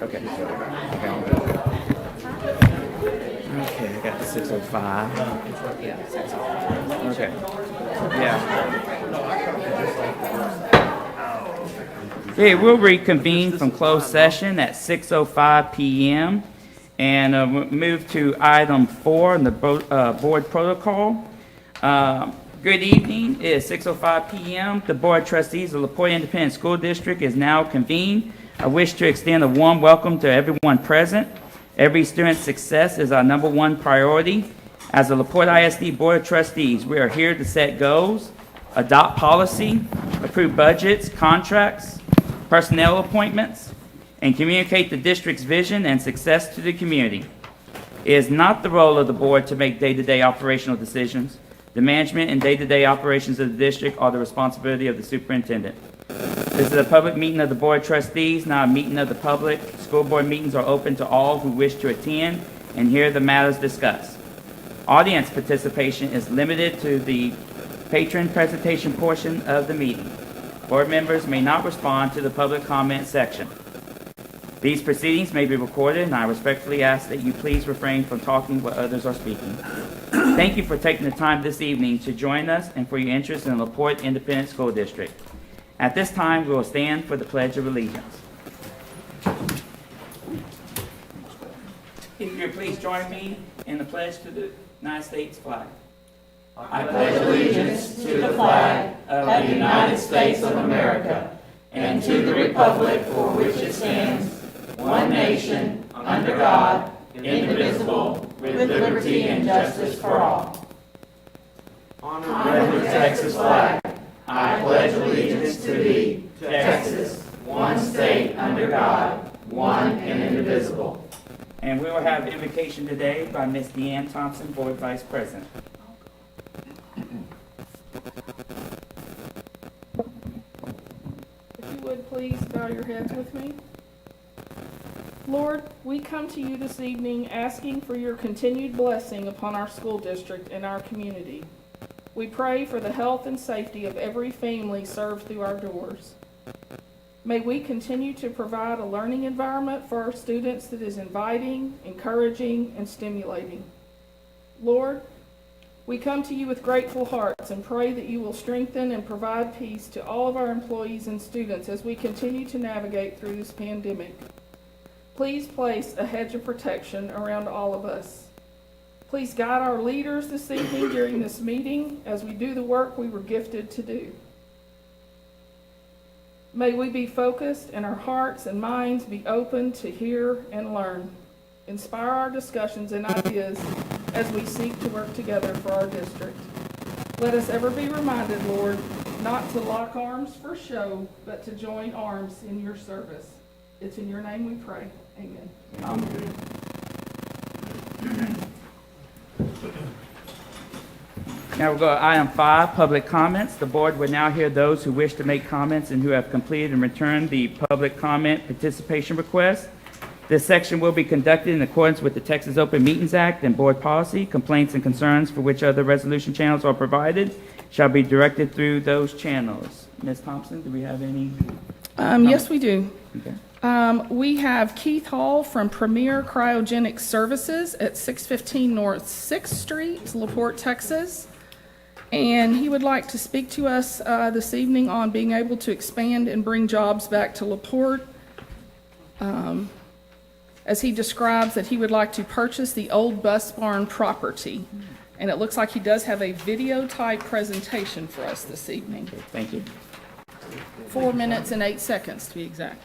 Okay. Okay, I got the 605. Okay. Yeah. Okay, we'll reconvene from closed session at 6:05 p.m. and we'll move to item 4 in the board protocol. Good evening. It is 6:05 p.m. The Board of Trustees of Laporte Independent School District is now convened. I wish to extend a warm welcome to everyone present. Every student's success is our number one priority. As the Laporte ISD Board of Trustees, we are here to set goals, adopt policy, approve budgets, contracts, personnel appointments, and communicate the district's vision and success to the community. It is not the role of the board to make day-to-day operational decisions. The management and day-to-day operations of the district are the responsibility of the superintendent. This is a public meeting of the Board of Trustees, not a meeting of the public. School board meetings are open to all who wish to attend and hear the matters discussed. Audience participation is limited to the patron presentation portion of the meeting. Board members may not respond to the public comment section. These proceedings may be recorded, and I respectfully ask that you please refrain from talking while others are speaking. Thank you for taking the time this evening to join us and for your interest in the Laporte Independent School District. At this time, we will stand for the Pledge of Allegiance. If you would please join me in the pledge to the United States flag. I pledge allegiance to the flag of the United States of America and to the republic for which it stands, one nation, under God, indivisible, with liberty and justice for all. Honor the Texas flag. I pledge allegiance to thee, Texas, one state under God, one and indivisible. And we will have invocation today by Ms. Deanne Thompson, Board Vice President. If you would please bow your heads with me. Lord, we come to you this evening asking for your continued blessing upon our school district and our community. We pray for the health and safety of every family served through our doors. May we continue to provide a learning environment for our students that is inviting, encouraging, and stimulating. Lord, we come to you with grateful hearts and pray that you will strengthen and provide peace to all of our employees and students as we continue to navigate through this pandemic. Please place a hedge of protection around all of us. Please guide our leaders this evening during this meeting as we do the work we were gifted to do. May we be focused and our hearts and minds be open to hear and learn. Inspire our discussions and ideas as we seek to work together for our district. Let us ever be reminded, Lord, not to lock arms for show, but to join arms in your service. It's in your name we pray. Amen. Amen. Now we'll go to item 5, public comments. The board will now hear those who wish to make comments and who have completed and returned the public comment participation request. This section will be conducted in accordance with the Texas Open Meetings Act and board policy. Complaints and concerns for which other resolution channels are provided shall be directed through those channels. Ms. Thompson, do we have any? Yes, we do. Okay. We have Keith Hall from Premier Cryogenic Services at 615 North 6th Street, Laporte, Texas. And he would like to speak to us this evening on being able to expand and bring jobs back to Laporte. As he describes that he would like to purchase the old bus barn property. And it looks like he does have a video type presentation for us this evening. Okay, thank you. 4 minutes and 8 seconds to be exact.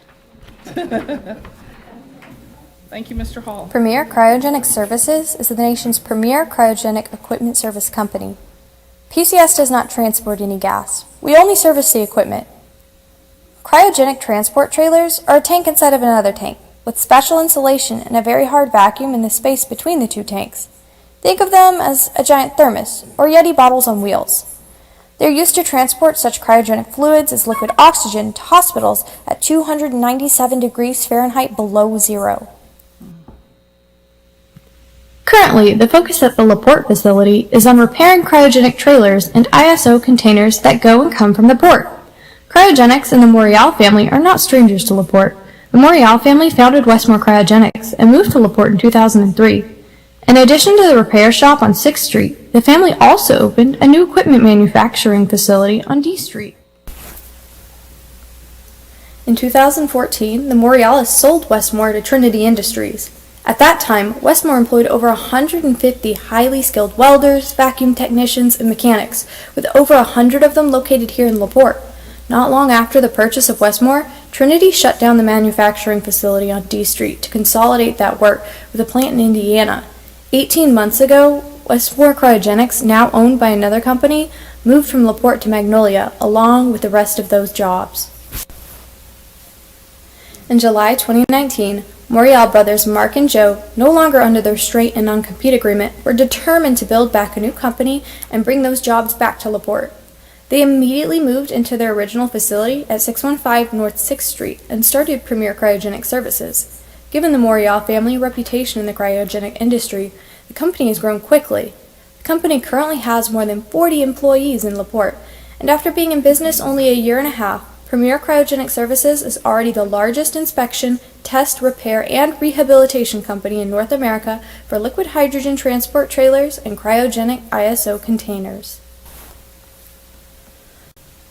Thank you, Mr. Hall. Premier Cryogenic Services is the nation's premier cryogenic equipment service company. PCS does not transport any gas. We only service the equipment. Cryogenic transport trailers are a tank inside of another tank, with special insulation and a very hard vacuum in the space between the two tanks. Think of them as a giant thermos or Yeti bottles on wheels. They're used to transport such cryogenic fluids as liquid oxygen to hospitals at 297 degrees Fahrenheit below zero. Currently, the focus at the Laporte facility is on repairing cryogenic trailers and ISO containers that go and come from the port. Cryogenics and the Morial family are not strangers to Laporte. The Morial family founded Westmore Cryogenics and moved to Laporte in 2003. In addition to the repair shop on 6th Street, the family also opened a new equipment manufacturing facility on D Street. In 2014, the Morialis sold Westmore to Trinity Industries. At that time, Westmore employed over 150 highly skilled welders, vacuum technicians, and mechanics, with over 100 of them located here in Laporte. Not long after the purchase of Westmore, Trinity shut down the manufacturing facility on D Street to consolidate that work with a plant in Indiana. 18 months ago, Westmore Cryogenics, now owned by another company, moved from Laporte to Magnolia, along with the rest of those jobs. In July 2019, Morial brothers Mark and Joe, no longer under their straight and non-compete agreement, were determined to build back a new company and bring those jobs back to Laporte. They immediately moved into their original facility at 615 North 6th Street and started Premier Cryogenic Services. Given the Morial family reputation in the cryogenic industry, the company has grown quickly. The company currently has more than 40 employees in Laporte, and after being in business only a year and a half, Premier Cryogenic Services is already the largest inspection, test, repair, and rehabilitation company in North America for liquid hydrogen transport trailers and cryogenic ISO containers.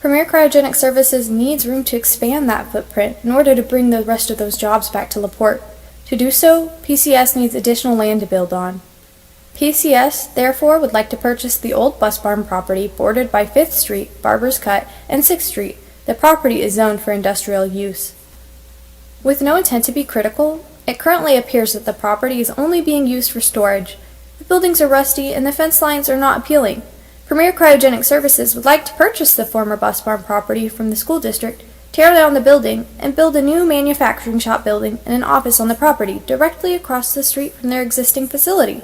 Premier Cryogenic Services needs room to expand that footprint in order to bring the rest of those jobs back to Laporte. To do so, PCS needs additional land to build on. PCS, therefore, would like to purchase the old bus barn property bordered by 5th Street, Barber's Cut, and 6th Street. The property is zoned for industrial use. With no intent to be critical, it currently appears that the property is only being used for storage. The buildings are rusty and the fence lines are not appealing. Premier Cryogenic Services would like to purchase the former bus barn property from the school district, tear down the building, and build a new manufacturing shop building and an office on the property directly across the street from their existing facility.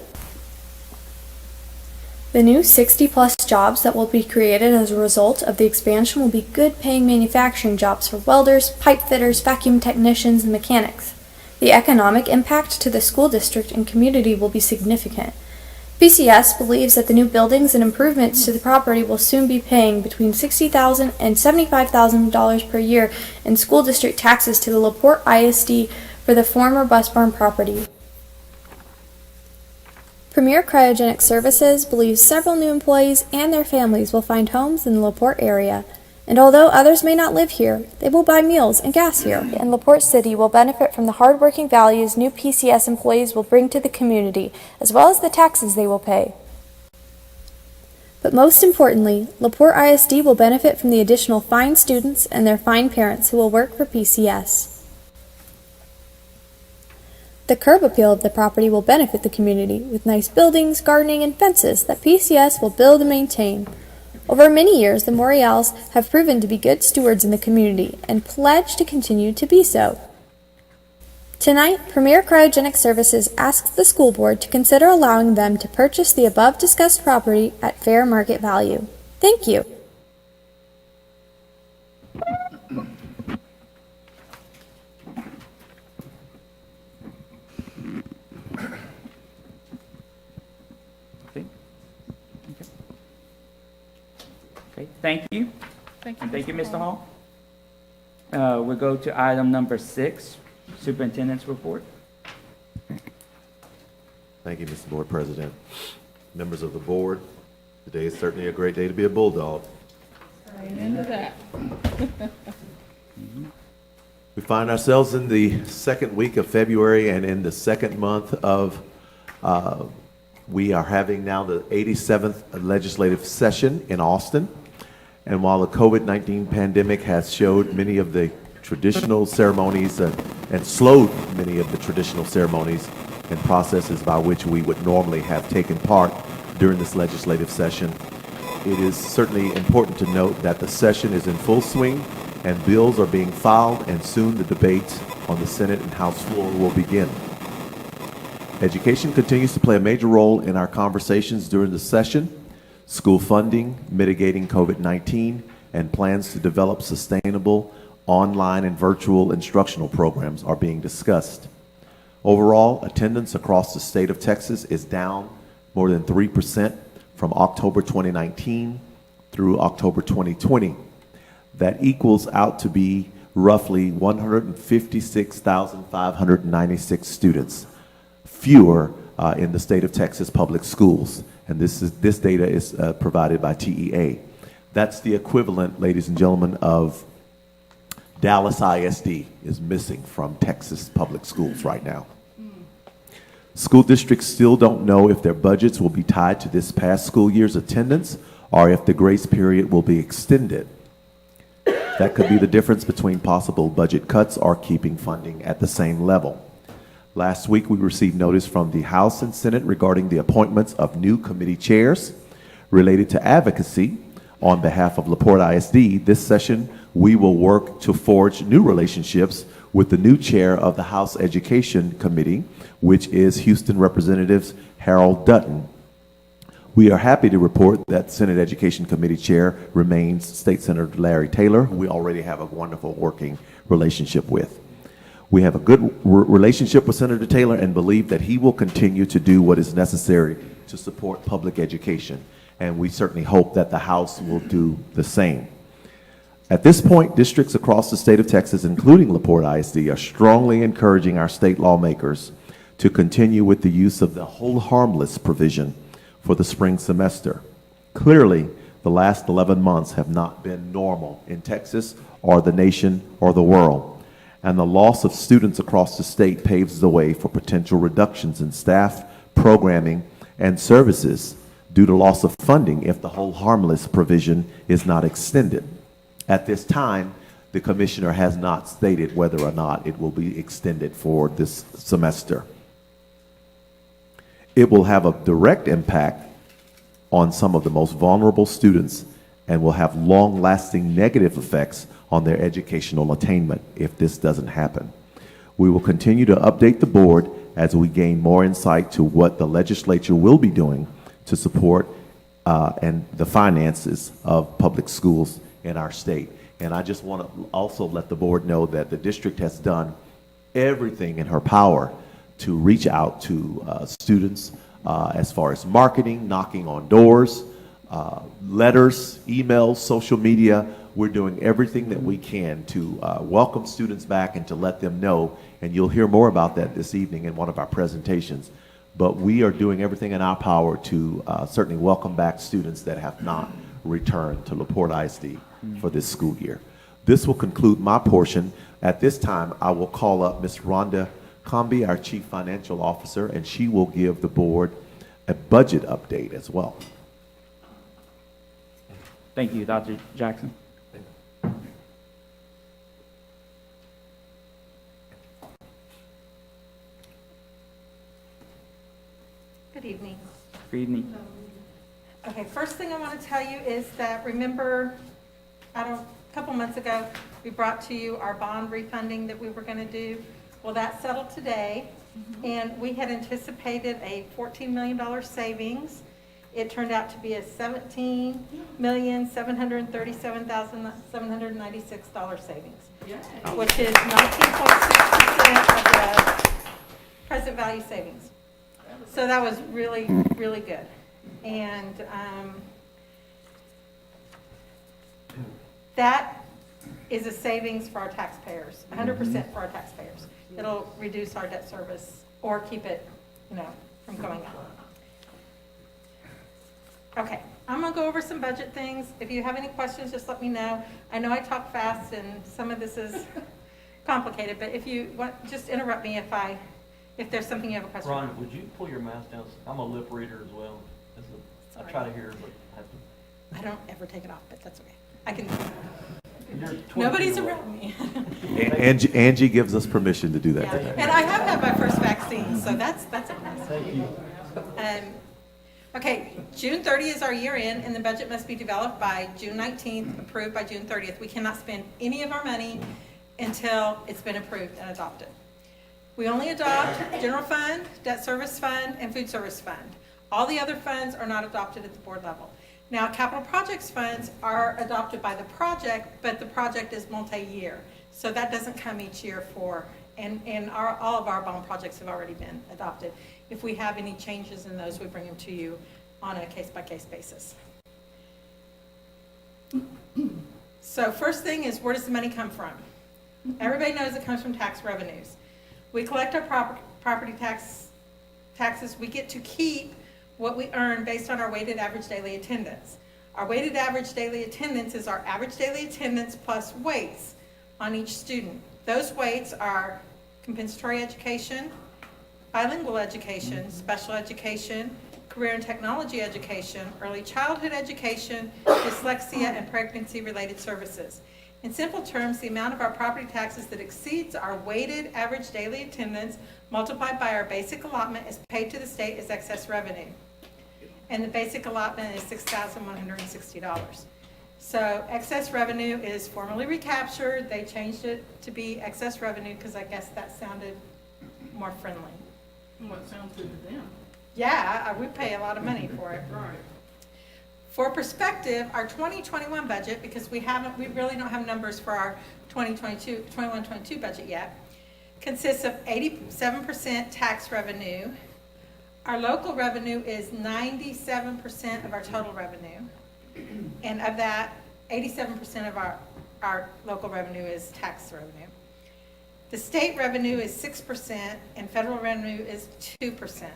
The new 60-plus jobs that will be created as a result of the expansion will be good-paying manufacturing jobs for welders, pipe fitters, vacuum technicians, and mechanics. The economic impact to the school district and community will be significant. PCS believes that the new buildings and improvements to the property will soon be paying between $60,000 and $75,000 per year in school district taxes to the Laporte ISD for the former bus barn property. Premier Cryogenic Services believes several new employees and their families will find homes in the Laporte area, and although others may not live here, they will buy meals and gas here, and Laporte City will benefit from the hard-working values new PCS employees will bring to the community, as well as the taxes they will pay. But most importantly, Laporte ISD will benefit from the additional fine students and their fine parents who will work for PCS. The curb appeal of the property will benefit the community with nice buildings, gardening, and fences that PCS will build and maintain. Over many years, the Morials have proven to be good stewards in the community and pledge to continue to be so. Tonight, Premier Cryogenic Services asks the school board to consider allowing them to purchase the above-discussed property at fair market value. Thank you. Okay, thank you. Thank you, Thank you, Mr. Hall. We'll go to item number 6, Superintendent's report. Thank you, Mr. Board President. Members of the board, today is certainly a great day to be a Bulldog. Amen to that. We find ourselves in the second week of February and in the second month of, we are having now the 87th legislative session in Austin. And while the COVID-19 pandemic has showed many of the traditional ceremonies and slowed many of the traditional ceremonies and processes by which we would normally have taken part during this legislative session, it is certainly important to note that the session is in full swing and bills are being filed, and soon the debates on the Senate and House floor will begin. Education continues to play a major role in our conversations during the session. School funding, mitigating COVID-19, and plans to develop sustainable online and virtual instructional programs are being discussed. Overall, attendance across the state of Texas is down more than 3% from October 2019 through October 2020. That equals out to be roughly 156,596 students fewer in the state of Texas public schools. And this data is provided by TEA. That's the equivalent, ladies and gentlemen, of Dallas ISD is missing from Texas public schools right now. School districts still don't know if their budgets will be tied to this past school year's attendance or if the grace period will be extended. That could be the difference between possible budget cuts or keeping funding at the same level. Last week, we received notice from the House and Senate regarding the appointments of new committee chairs related to advocacy on behalf of Laporte ISD. This session, we will work to forge new relationships with the new chair of the House Education Committee, which is Houston Representative Harold Dutton. We are happy to report that Senate Education Committee Chair remains State Senator Larry Taylor, who we already have a wonderful working relationship with. We have a good relationship with Senator Taylor and believe that he will continue to do what is necessary to support public education. And we certainly hope that the House will do the same. At this point, districts across the state of Texas, including Laporte ISD, are strongly encouraging our state lawmakers to continue with the use of the hold harmless provision for the spring semester. Clearly, the last 11 months have not been normal in Texas or the nation or the world. And the loss of students across the state paves the way for potential reductions in staff, programming, and services due to loss of funding if the hold harmless provision is not extended. At this time, the commissioner has not stated whether or not it will be extended for this semester. It will have a direct impact on some of the most vulnerable students and will have long-lasting negative effects on their educational attainment if this doesn't happen. We will continue to update the board as we gain more insight to what the legislature will be doing to support and the finances of public schools in our state. And I just want to also let the board know that the district has done everything in her power to reach out to students as far as marketing, knocking on doors, letters, emails, social media. We're doing everything that we can to welcome students back and to let them know, and you'll hear more about that this evening in one of our presentations. But we are doing everything in our power to certainly welcome back students that have not returned to Laporte ISD for this school year. This will conclude my portion. At this time, I will call up Ms. Rhonda Comby, our Chief Financial Officer, and she will give the board a budget update as well. Thank you, Dr. Jackson. Good evening. Good evening. Okay, first thing I want to tell you is that, remember, a couple months ago, we brought to you our bond refunding that we were going to do. Well, that settled today, and we had anticipated a $14 million savings. It turned out to be a $17,737,796 savings, which is 19.6% of the present value savings. So that was really, really good. And that is a savings for our taxpayers, 100% for our taxpayers. It'll reduce our debt service or keep it, from going up. Okay, I'm gonna go over some budget things. If you have any questions, just let me know. I know I talk fast and some of this is complicated, but if you want, just interrupt me if there's something you have a question. Ron, would you pull your mask down? I'm a lip reader as well. I try to hear, but I have to. I don't ever take it off, but that's okay. I can. You're 20 Nobody's feet away. around me. Angie gives us permission to do that Yeah. today. And I have had my first vaccine, so that's a plus. Thank you. Okay, June 30th is our year end, and the budget must be developed by June 19th, approved by June 30th. We cannot spend any of our money until it's been approved and adopted. We only adopt general fund, debt service fund, and food service fund. All the other funds are not adopted at the board level. Now, capital projects funds are adopted by the project, but the project is multi-year. So that doesn't come each year and all of our bond projects have already been adopted. If we have any changes in those, we bring them to you on a case-by-case basis. So first thing is, where does the money come from? Everybody knows it comes from tax revenues. We collect our property taxes. We get to keep what we earn based on our weighted average daily attendance. Our weighted average daily attendance is our average daily attendance plus weights on each student. Those weights are compensatory education, bilingual education, special education, career and technology education, early childhood education, dyslexia, and pregnancy-related services. In simple terms, the amount of our property taxes that exceeds our weighted average daily attendance multiplied by our basic allotment is paid to the state as excess revenue. And the basic allotment is $6,160. So excess revenue is formally recaptured. They changed it to be excess revenue because I guess that sounded more friendly. Well, it sounds good to them. Yeah, we pay a lot of money for it. Right. For perspective, our 2021 budget, because we really don't have numbers for our 21-22 budget yet, consists of 87% tax revenue. Our local revenue is 97% of our total revenue. And of that, 87% of our local revenue is tax revenue. The state revenue is 6% and federal revenue is 2%.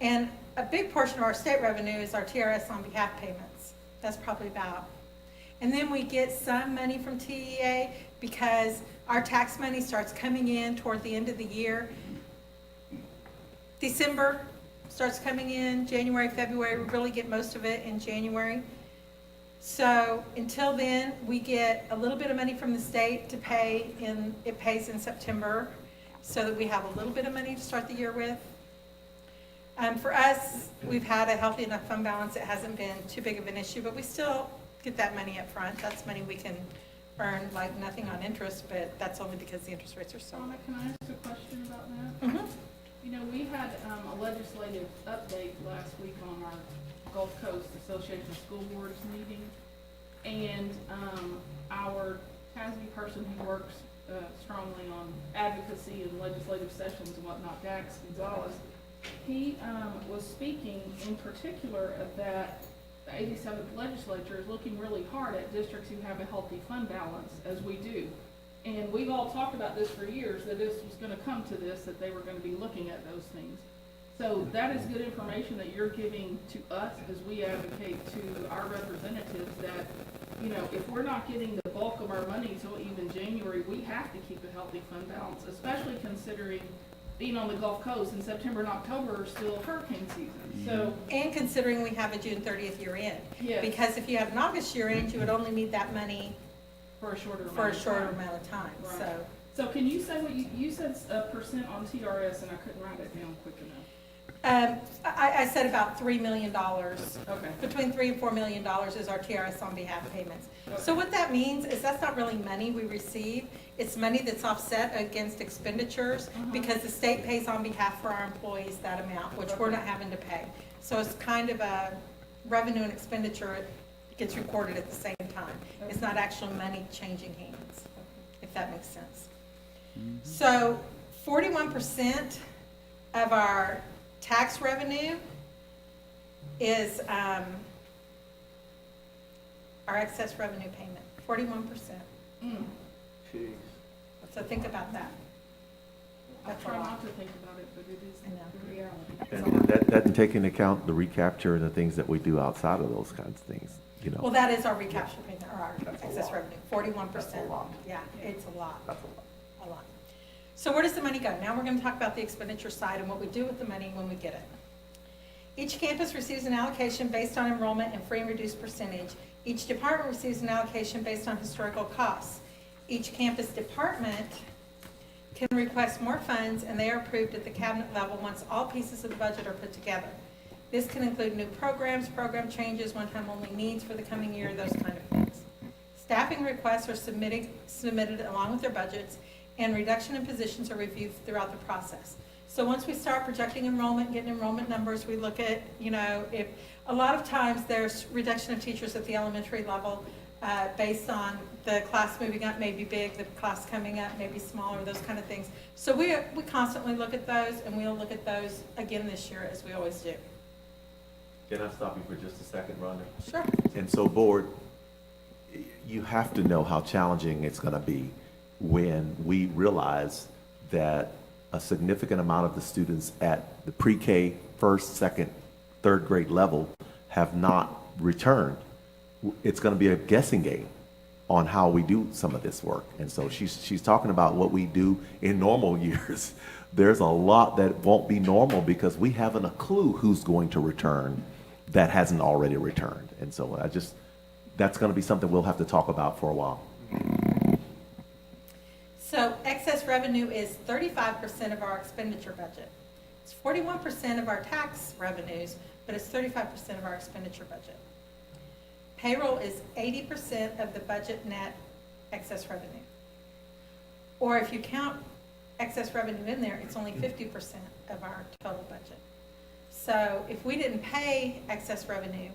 And a big portion of our state revenue is our TRS on behalf payments. That's probably about. And then we get some money from TEA because our tax money starts coming in toward the end of the year. December starts coming in, January, February, we really get most of it in January. So until then, we get a little bit of money from the state to pay it pays in September so that we have a little bit of money to start the year with. For us, we've had a healthy enough fund balance. It hasn't been too big of an issue, but we still get that money up front. That's money we can earn like nothing on interest, but that's only because the interest rates are so Donna, can I ask a question about that? Mm-hmm. You know, we had a legislative update last week on our Gulf Coast Association of School Boards meeting, and our TASB person who works strongly on advocacy and legislative sessions and whatnot, Dax Gonzalez, he was speaking in particular that the 87th legislature is looking really hard at districts who have a healthy fund balance, as we do. And we've all talked about this for years, that this was going to come to this, that they were going to be looking at those things. So that is good information that you're giving to us as we advocate to our representatives that, you know, if we're not getting the bulk of our money till even January, we have to keep a healthy fund balance, especially considering being on the Gulf Coast in September and October are still hurricane season. So, And considering we have a June 30th year end. yeah, Because if you had an August year end, you would only need that money for a shorter for a amount of shorter time. amount of time, Right. so. So can you say what you said a percent on TRS, and I couldn't write it down quick enough. I said about $3 million. Okay. Between $3 and $4 million is our TRS on behalf payments. Okay. So what that means is that's not really money we receive. It's money that's offset against expenditures because the state pays on behalf for our employees that amount, which we're not having to pay. So it's kind of a revenue and expenditure. It gets recorded at the same time. It's not actual money changing hands, if that makes sense. So 41% of our tax revenue is our excess revenue payment, 41%. Jeez. So think about that. I That's a try lot. not to think about it, but it is I know. the reality. And that doesn't take into account the recapture and the things that we do outside of those kinds of things, you know. Well, that is our recapture payment, or our That's a excess lot. revenue, 41%. That's a lot. Yeah, it's a lot, That's a lot. a lot. So where does the money go? Now we're gonna talk about the expenditure side and what we do with the money when we get it. Each campus receives an allocation based on enrollment and free and reduced percentage. Each department receives an allocation based on historical costs. Each campus department can request more funds, and they are approved at the cabinet level once all pieces of the budget are put together. This can include new programs, program changes, one-time only needs for the coming year, those kind of things. Staffing requests are submitted along with their budgets, and reduction in positions are reviewed throughout the process. So once we start projecting enrollment, getting enrollment numbers, we look at, you know, if a lot of times there's reduction of teachers at the elementary level based on the class moving up may be big, the class coming up may be smaller, those kind of things. So we constantly look at those, and we'll look at those again this year as we always do. Can I stop you for just a second, Rhonda? Sure. And so, board, you have to know how challenging it's going to be when we realized that a significant amount of the students at the pre-K, first, second, third grade level have not returned. It's going to be a guessing game on how we do some of this work. And so she's talking about what we do in normal years. There's a lot that won't be normal because we haven't a clue who's going to return that hasn't already returned. And so that's going to be something we'll have to talk about for a while. So excess revenue is 35% of our expenditure budget. It's 41% of our tax revenues, but it's 35% of our expenditure budget. Payroll is 80% of the budget net excess revenue. Or if you count excess revenue in there, it's only 50% of our total budget. So if we didn't pay excess revenue,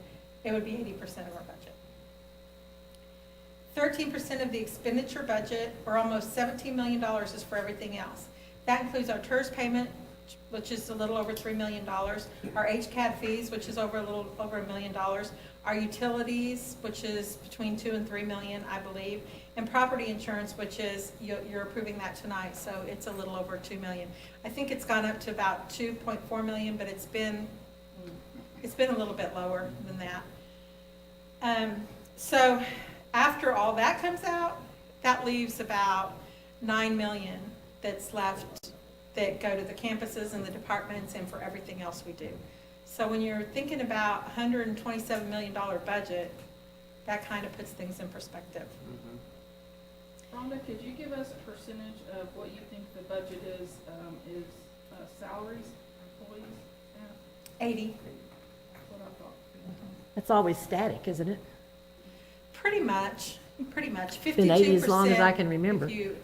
it would be 80% of our budget. 13% of the expenditure budget, or almost $17 million, is for everything else. That includes our TERS payment, which is a little over $3 million, our HCAD fees, which is a little over $1 million, our utilities, which is between 2 and 3 million, I believe, and property insurance, which is, you're approving that tonight, so it's a little over 2 million. I think it's gone up to about 2.4 million, but it's been a little bit lower than that. So after all that comes out, that leaves about 9 million that's left that go to the campuses and the departments and for everything else we do. So when you're thinking about $127 million budget, that kind of puts things in perspective. Rhonda, could you give us a percentage of what you think the budget is salaries, employees? 80. That's what I thought. It's always static, isn't it? Pretty much. 52%. Been 80 as long as I can remember. If you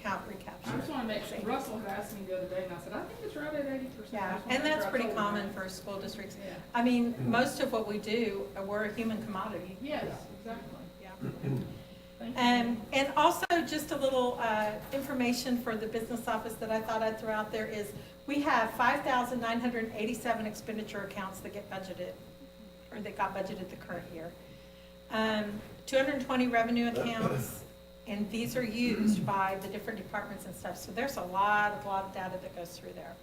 count I recapture. just want to make sure. Russell had asked me the other day, and I said, I think it's right at 80%. Yeah, and that's pretty common for school districts. Yeah. I mean, most of what we do, we're a human commodity. Yes, exactly. Yeah. Thank you. And also just a little information for the business office that I thought I'd throw out there is we have 5,987 expenditure accounts that get budgeted, or that got budgeted the current year. 220 revenue accounts, and these are used by the different departments and stuff. So there's a lot of data that goes through there.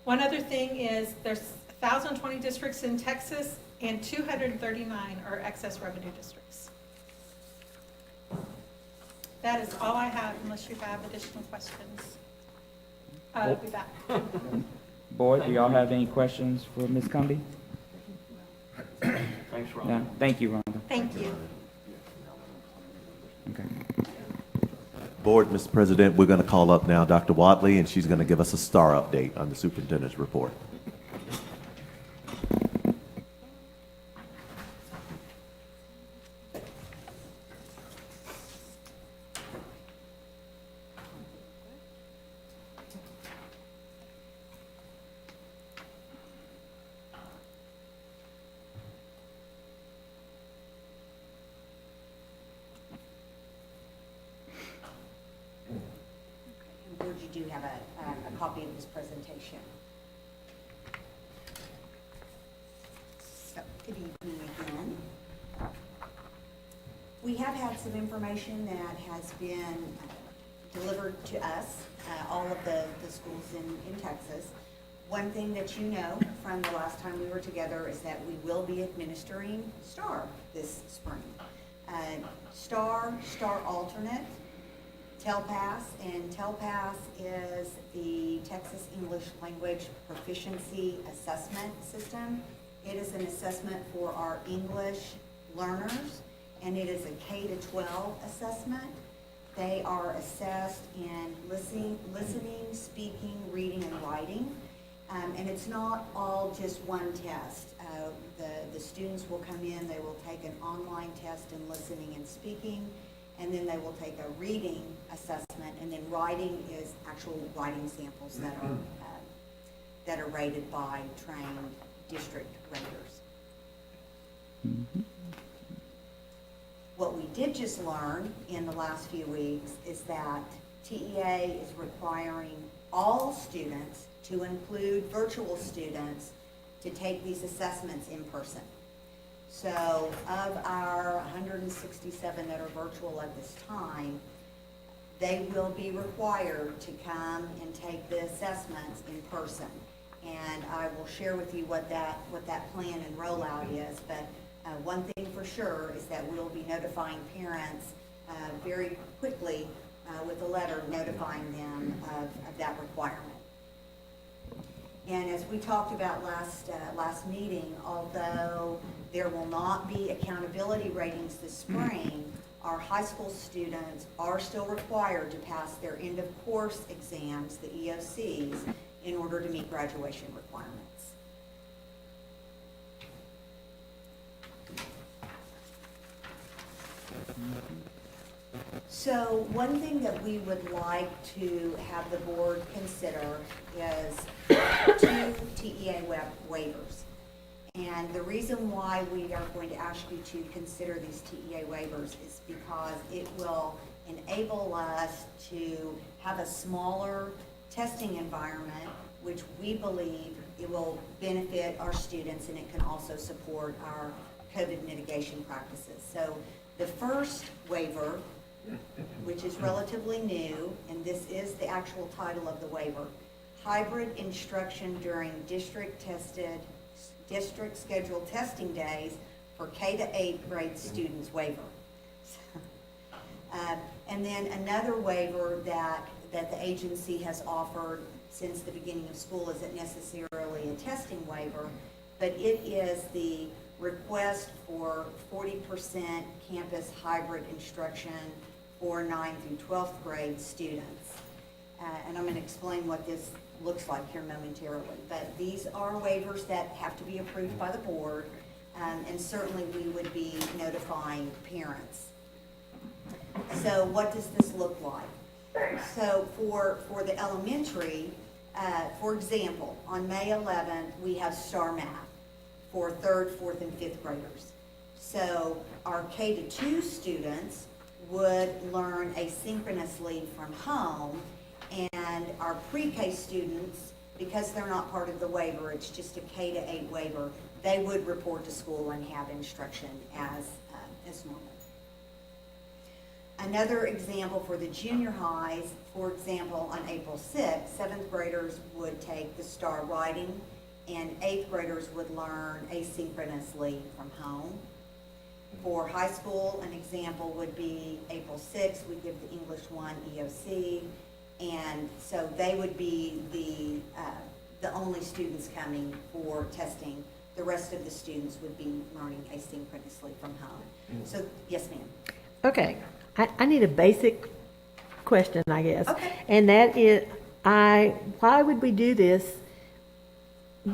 One other thing is there's 1,020 districts in Texas, and 239 are excess revenue districts. That is all I have, unless you have additional questions. I'll be back. Board, do y'all have any questions for Ms. Cumby? Thanks, Ron. No? Thank you, Rhonda. Thank you. Okay. Board, Mr. President, we're going to call up now Dr. Wadley, and she's going to give us a STAR update on the superintendent's report. Board, you do have a copy of this presentation. So, good evening again. We have had some information that has been delivered to us, all of the schools in Texas. One thing that you know from the last time we were together is that we will be administering STAR this spring. STAR alternate, TELPAS, and TELPAS is the Texas English Language Proficiency Assessment System. It is an assessment for our English learners, and it is a K-12 assessment. They are assessed in listening, speaking, reading, and writing. And it's not all just one test. The students will come in, they will take an online test in listening and speaking, and then they will take a reading assessment, and then writing is actual writing samples that are rated by trained district raters. Mm-hmm. What we did just learn in the last few weeks is that TEA is requiring all students, to include virtual students, to take these assessments in person. So of our 167 that are virtual at this time, they will be required to come and take the assessments in person. And I will share with you what that plan and rollout is. But one thing for sure is that we'll be notifying parents very quickly with a letter notifying them of that requirement. And as we talked about last meeting, although there will not be accountability ratings this spring, our high school students are still required to pass their end of course exams, the EOCs, in order to meet graduation requirements. So one thing that we would like to have the board consider is 2 TEA waivers. And the reason why we are going to ask you to consider these TEA waivers is because it will enable us to have a smaller testing environment, which we believe it will benefit our students, and it can also support our COVID mitigation practices. So the first waiver, which is relatively new, and this is the actual title of the waiver, hybrid instruction during district scheduled testing days for K to 8th grade students waiver. And then another waiver that the agency has offered since the beginning of school isn't necessarily a testing waiver, but it is the request for 40% campus hybrid instruction for 9th through 12th grade students. And I'm going to explain what this looks like here momentarily. But these are waivers that have to be approved by the board, and certainly we would be notifying parents. So what does this look like? So for the elementary, for example, on May 11th, we have STAR Math for 3rd, 4th, and 5th graders. So our K to 2 students would learn asynchronously from home, and our pre-K students, because they're not part of the waiver, it's just a K to 8 waiver, they would report to school and have instruction as normal. Another example for the junior highs, for example, on April 6th, 7th graders would take the STAR writing, and 8th graders would learn asynchronously from home. For high school, an example would be April 6th, we give the English 1 EOC, and so they would be the only students coming for testing. The rest of the students would be learning asynchronously from home. So, yes, ma'am. Okay, I need a basic question, I guess. Okay. And that is, why would we do this?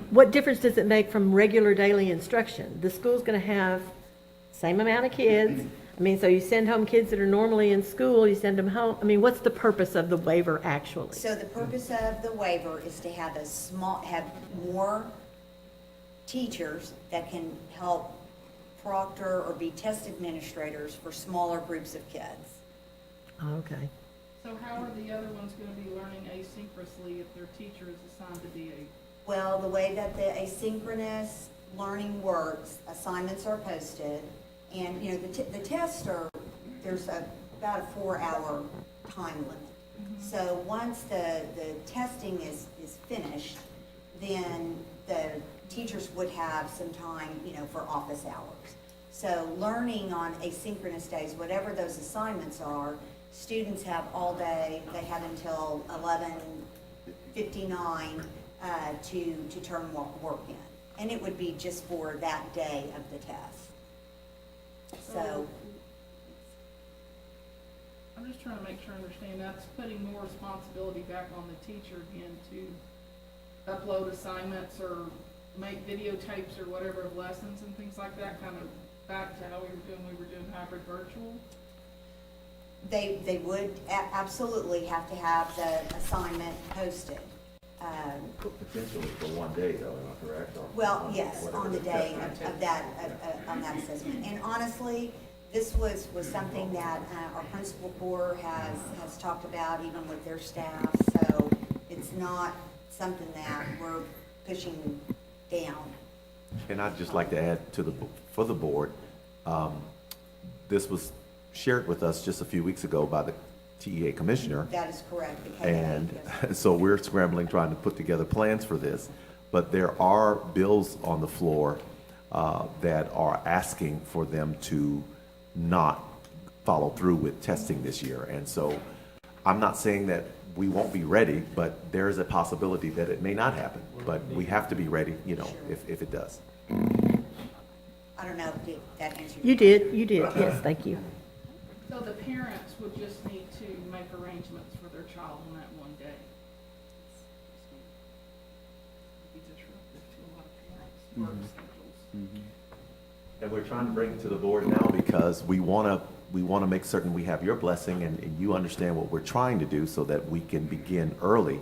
What difference does it make from regular daily instruction? The school's going to have same amount of kids. I mean, so you send home kids that are normally in school, you send them home. I mean, what's the purpose of the waiver actually? So the purpose of the waiver is to have have more teachers that can help proctor or be test administrators for smaller groups of kids. Okay. So how are the other ones going to be learning asynchronously if their teacher is assigned to be a? Well, the way that the asynchronous learning works, assignments are posted, and you know the tests are, there's about a 4-hour time limit. Mm-hmm. So once the testing is finished, then the teachers would have some time, you know, for office hours. So learning on asynchronous days, whatever those assignments are, students have all day. They have until 11:59 to turn work in, and it would be just for that day of the test. So I'm just trying to make sure I understand. That's putting more responsibility back on the teacher again to upload assignments or make videotapes or whatever of lessons and things like that, kind of back to how we were doing hybrid virtual. they would absolutely have to have the assignment posted. Potentially for one day though, am I correct? Well, yes, on the day of that, on that assessment. And honestly, this was something that our principal corps has talked about even with their staff, so it's not something that we're pushing down. And I'd just like to add for the board, this was shared with us just a few weeks ago by the TEA commissioner. That is correct. the KA, And yes. so we're scrambling, trying to put together plans for this. But there are bills on the floor that are asking for them to not follow through with testing this year. And so I'm not saying that we won't be ready, but there is a possibility that it may not happen. But we have to be ready, you know, if it does. I don't know, did that answer your You did, yes, thank you. So the parents would just need to make arrangements for their child on that one day. It'd be disruptive to a lot of parents' work schedules. And we're trying to bring it to the board now because we want to make certain we have your blessing and you understand what we're trying to do so that we can begin early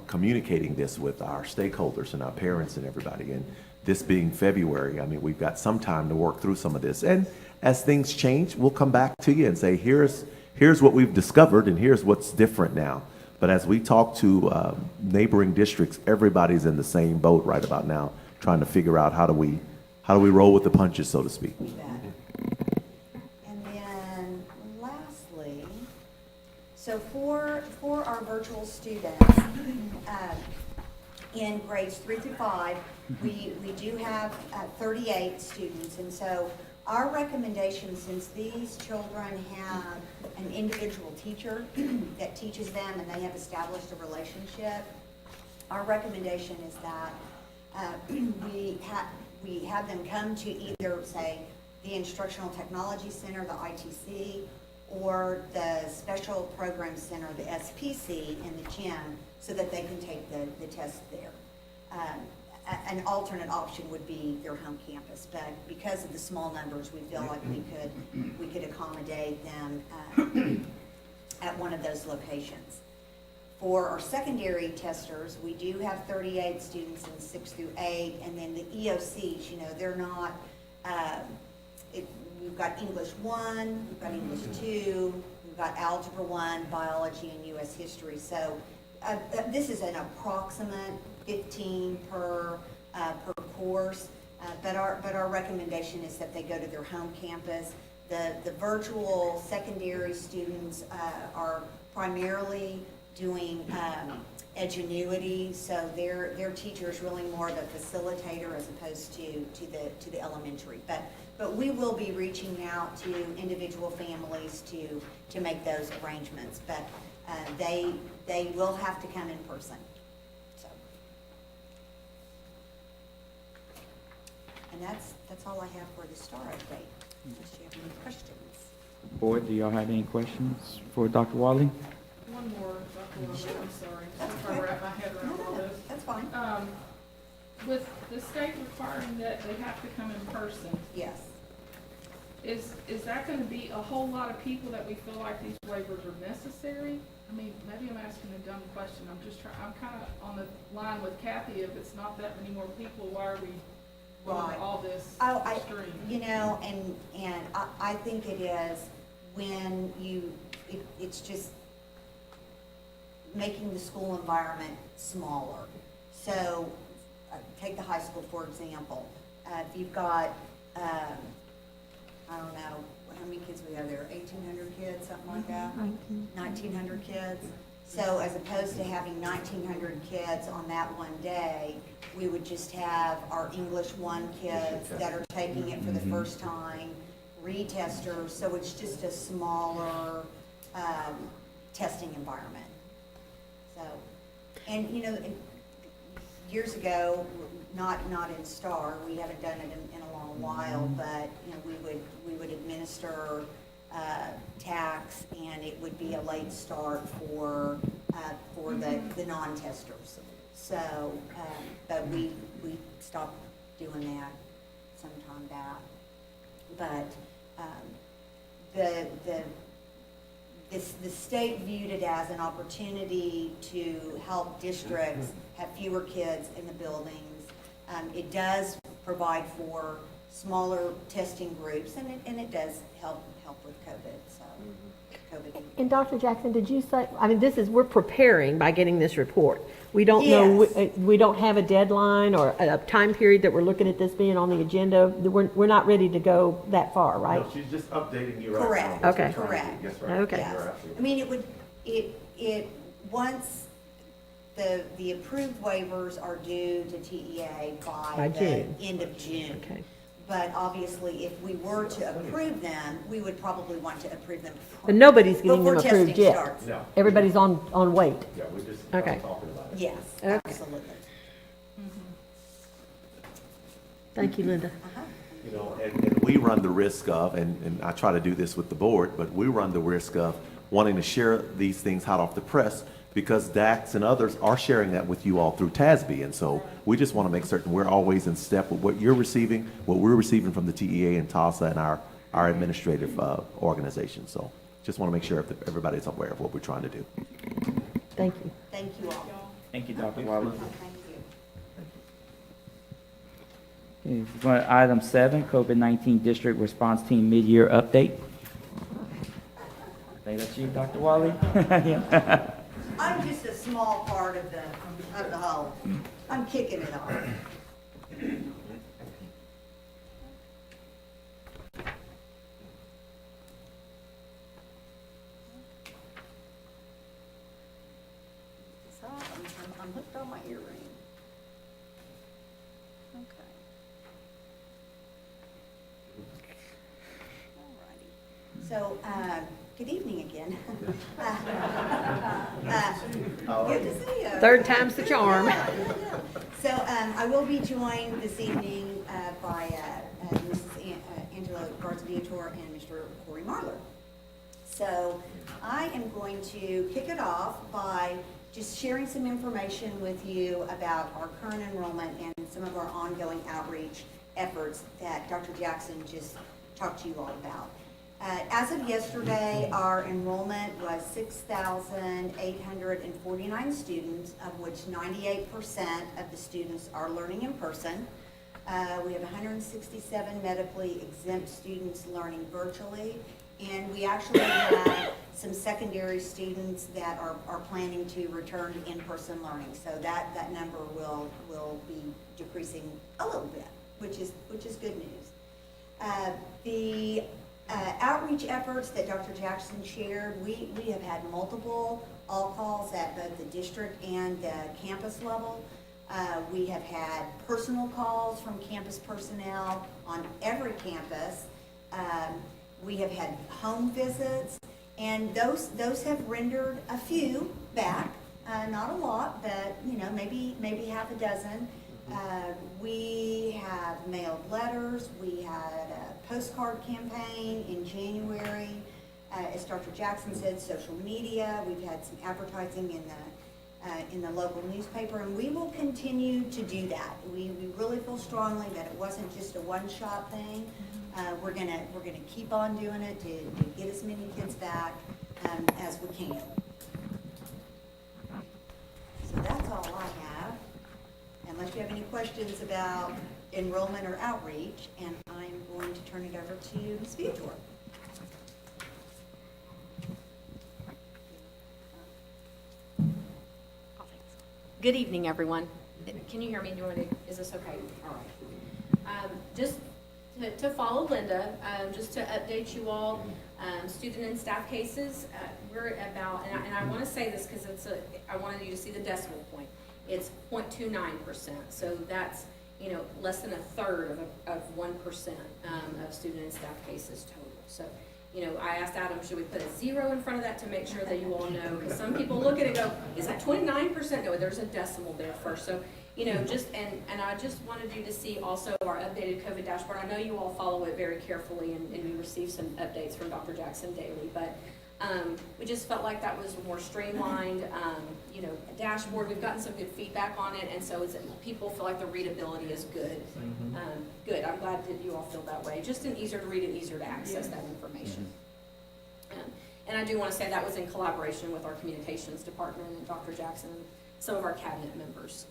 communicating this with our stakeholders and our parents and everybody. And this being February, I mean, we've got some time to work through some of this. And as things change, we'll come back to you and say, here's what we've discovered and here's what's different now. But as we talk to neighboring districts, everybody's in the same boat right about now, trying to figure out how do we roll with the punches, so to speak. You bet. And then lastly, so for our virtual students, in grades 3 through 5, we do have 38 students. And so our recommendation, since these children have an individual teacher that teaches them and they have established a relationship, our recommendation is that we have them come to either, say, the Instructional Technology Center, the ITC, or the Special Program Center, the SPC, in the gym, so that they can take the test there. An alternate option would be their home campus, but because of the small numbers, we feel like we could accommodate them at one of those locations. For our secondary testers, we do have 38 students in 6 through 8, and then the EOCs, you know, they're not, we've got English 1, we've got English 2, we've got Algebra 1, Biology, and U.S. History. So this is an approximate 15 per course, but our recommendation is that they go to their home campus. The virtual secondary students are primarily doing Edgenuity, so their teacher is really more of a facilitator as opposed to the elementary. But we will be reaching out to individual families to make those arrangements. But they will have to come in person. So, and that's all I have for the STAR update. Unless you have any questions. Board, do y'all have any questions for Dr. Wiley? One more, Dr. Wiley, Sure. I'm sorry. That's I'm trying to wrap my head around all this. That's fine. With the state requiring that they have to come in person, Yes. is that gonna be a whole lot of people that we feel like these waivers are necessary? I mean, maybe I'm asking a dumb question. I'm kind of on the line with Kathy. If it's not that many more people, why are we going Right. all this Oh, extreme? you know, and I think it is when it's just making the school environment smaller. So, take the high school, for example. If you've got, I don't know, how many kids we have there, 1,800 kids, something like that? 1,900 kids. So as opposed to having 1,900 kids on that one day, we would just have our English 1 kids that are taking it for the first time, retesters, so it's just a smaller testing environment. So, and you know, years ago, not in STAR, we haven't done it in a long while, but you know, we would administer tax, and it would be a late start for the non-testers. So, but we stopped doing that sometime back. But the state viewed it as an opportunity to help districts have fewer kids in the buildings. It does provide for smaller testing groups, and it does help with COVID. So. COVID. And Dr. Jackson, did you say, I mean, we're preparing by getting this report. We don't know, Yes. we don't have a deadline or a time period that we're looking at this being on the agenda. We're not ready to go that far, right? No, she's just updating you right now. Correct. what we're Okay. trying to do. Correct. Yes, right. Okay. Yes. You're absolutely I mean, once the approved waivers are due to TEA by By the June. end of June. Okay. But obviously, if we were to approve them, we would probably want to approve them But nobody's getting them before approved testing yet. starts. No. Everybody's on wait. Yeah, we're just Okay. talking about it. Yes, Okay. absolutely. Thank you, Linda. Uh-huh. You know, and we run the risk of, and I try to do this with the board, but we run the risk of wanting to share these things hot off the press because DAX and others are sharing that with you all through TASB. And so we just want to make certain we're always in step with what you're receiving, what we're receiving from the TEA and TASA and our administrative organization. So just want to make sure that everybody's aware of what we're trying to do. Thank you. Thank you all. Thank you, Dr. Wiley. Thank you. Okay, we're going to item 7, COVID-19 District Response Team Mid-Year Update. I think that's you, Dr. Wiley. Yeah. I'm just a small part of the whole. I'm kicking it off. So I'm hooked on my earring. Okay. Alrighty. So, good evening again. Good to see you. Third time's the charm. Yeah. So, I will be joined this evening by Mrs. Angela Garza-Viator and Mr. Corey Marler. So, I am going to kick it off by just sharing some information with you about our current enrollment and some of our ongoing outreach efforts that Dr. Jackson just talked to you all about. As of yesterday, our enrollment was 6,849 students, of which 98% of the students are learning in person. We have 167 medically exempt students learning virtually, and we actually have some secondary students that are planning to return to in-person learning. So that number will be decreasing a little bit, which is good news. The outreach efforts that Dr. Jackson shared, we have had multiple all-calls at both the district and the campus level. We have had personal calls from campus personnel on every campus. We have had home visits, and those have rendered a few back, not a lot, but maybe half a dozen. We have mailed letters. We had a postcard campaign in January. As Dr. Jackson said, social media. We've had some advertising in the local newspaper, and we will continue to do that. We really feel strongly that it wasn't just a one-shot thing. We're gonna keep on doing it to get as many kids back as we can. So that's all I have, unless you have any questions about enrollment or outreach, and I'm going to turn it over to Ms. Viator. Good evening, everyone. Can you hear me? Is this okay? All right. Just to follow Linda, just to update you all, student and staff cases, we're about, and I want to say this because I wanted you to see the decimal point. It's 0.29%, so that's less than a third of 1% of student and staff cases total. So. I asked Adam, should we put a 0 in front of that to make sure that you all know? Because some people look at it and go, is that 29%? No, there's a decimal there first. So, and I just wanted you to see also our updated COVID dashboard. I know you all follow it very carefully, and we receive some updates from Dr. Jackson daily, but we just felt like that was more streamlined, a dashboard. We've gotten some good feedback on it, and so people feel like the readability is good. Good. I'm glad that you all feel that way. Just an easier to read and easier to access that information. And I do want to say that was in collaboration with our communications department and Dr. Jackson and some of our cabinet members.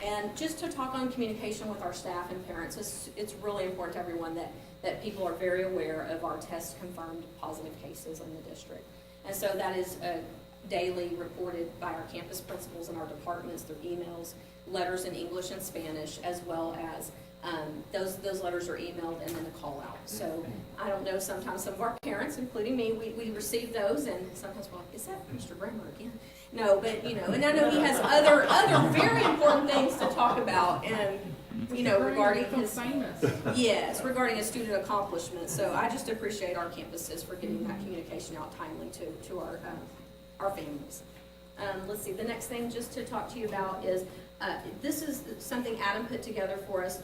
And just to talk on communication with our staff and parents, it's really important to everyone that people are very aware of our test-confirmed positive cases in the district. And so that is daily reported by our campus principals and our departments through emails, letters in English and Spanish, as well as those letters are emailed and then a call out. So I don't know, sometimes some of our parents, including me, we receive those, and sometimes, well, is that Mr. Bremer again? No, but, and I know he has other very important things to talk about, and, regarding his, yes, regarding his student accomplishments. So I just appreciate our campuses for getting that communication out timely to our families. Let's see, the next thing just to talk to you about is, this is something Adam put together for us.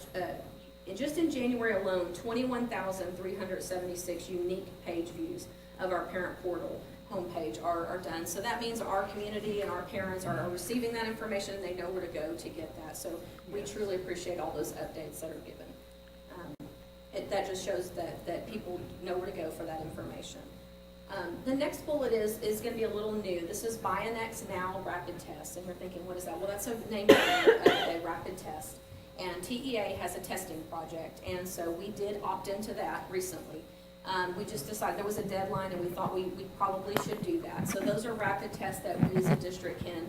Just in January alone, 21,376 unique page views of our parent portal homepage are done. So that means our community and our parents are receiving that information, and they know where to go to get that. So we truly appreciate all those updates that are given. That just shows that people know where to go for that information. The next bullet is going to be a little new. This is BioNext Now Rapid Test. And you're thinking, what is that? Well, that's a name of a rapid test. And TEA has a testing project. And so we did opt into that recently. We just decided there was a deadline, and we thought we probably should do that. So those are rapid tests that we as a district can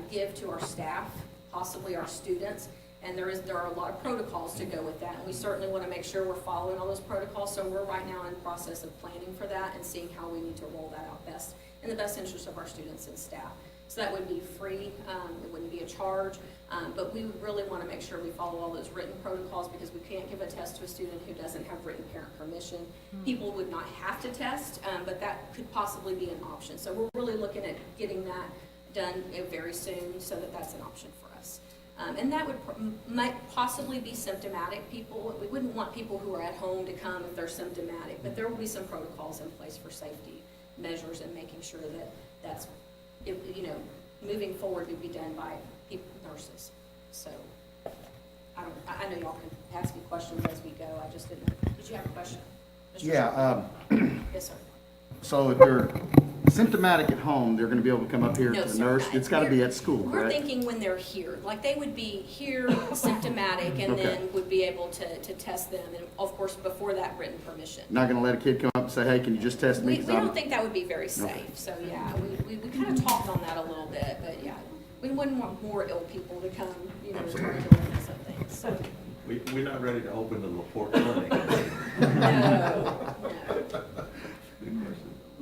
give to our staff, possibly our students. And there are a lot of protocols to go with that, and we certainly want to make sure we're following all those protocols. So we're right now in the process of planning for that and seeing how we need to roll that out best in the best interest of our students and staff. So that would be free, it wouldn't be a charge, but we really want to make sure we follow all those written protocols, because we can't give a test to a student who doesn't have written parent permission. People would not have to test, but that could possibly be an option. So we're really looking at getting that done very soon, so that's an option for us. And that might possibly be symptomatic people. We wouldn't want people who are at home to come if they're symptomatic, but there will be some protocols in place for safety measures and making sure that's, moving forward would be done by nurses. So I know y'all can ask me questions as we go. I just didn't know. Did you have a question? Mr. Yeah. Yes, sir. So if they're symptomatic at home, they're going to be able to come up here No, to the sir. nurse? It's got to be at school, We're right? thinking when they're here, like they would be here symptomatic and Okay. then would be able to test them, and of course before that written permission. Not going to let a kid come up and say, hey, can you just test me? We 'Cause don't I'm- think that would be very safe, Okay. so yeah, we kind of talked on that a little bit, but yeah, we wouldn't want more ill people to come, return to limits and things, so, We're not ready to open the Laporte clinic. no.